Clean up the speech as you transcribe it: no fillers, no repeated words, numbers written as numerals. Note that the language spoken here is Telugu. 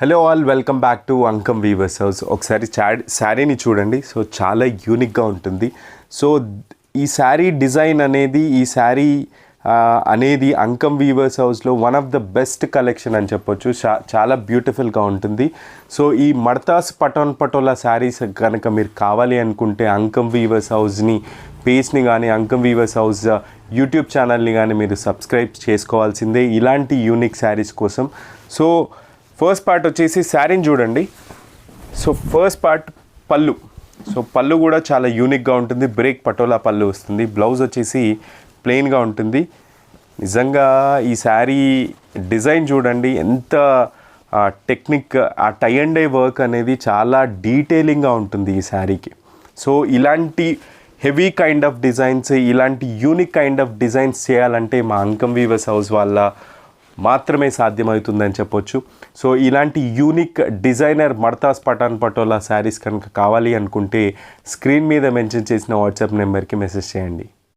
Hello all, welcome back to Ankam weavers house. ఒకసారి శారీని చూడండి. సో చాలా యూనిక్గా ఉంటుంది. సో ఈ శారీ డిజైన్ అనేది అనేది అంకమ్ వీవర్స్ హౌస్లో one of the best collection అని చెప్పొచ్చు. చాలా బ్యూటిఫుల్గా ఉంటుంది. సో ఈ మడతాస్ పటోన్ పటోలా శారీస్ కనుక మీరు కావాలి అనుకుంటే అంకమ్ వీవర్స్ హౌస్ని పేజ్ని కానీ అంకమ్ వీవర్స్ హౌస్ యూట్యూబ్ ఛానల్ని కానీ మీరు సబ్స్క్రైబ్ చేసుకోవాల్సిందే ఇలాంటి యూనిక్ శారీస్ కోసం. సో ఫస్ట్ పార్ట్ వచ్చేసి శారీని చూడండి. సో ఫస్ట్ పార్ట్ పళ్ళు. సో పళ్ళు కూడా చాలా యూనిక్గా ఉంటుంది. బ్రేక్ పటోలా పళ్ళు వస్తుంది. బ్లౌజ్ వచ్చేసి ప్లెయిన్గా ఉంటుంది. నిజంగా ఈ శారీ డిజైన్ చూడండి, ఎంత టెక్నిక్, ఆ టై అండ్ డై వర్క్ అనేది చాలా డీటెయిలింగ్గా ఉంటుంది ఈ శారీకి. సో ఇలాంటి హెవీ కైండ్ ఆఫ్ డిజైన్స్, ఇలాంటి యూనిక్ కైండ్ ఆఫ్ డిజైన్స్ చేయాలంటే మా అంకమ్ వీవర్స్ హౌస్ వాళ్ళ మాత్రమే సాధ్యమవుతుందని చెప్పొచ్చు. సో ఇలాంటి యూనిక్ డిజైనర్ మడతాస్ పటాన్ పటోలా శారీస్ కనుక కావాలి అనుకుంటే స్క్రీన్ మీద మెన్షన్ చేసిన వాట్సాప్ నెంబర్కి మెసేజ్ చేయండి.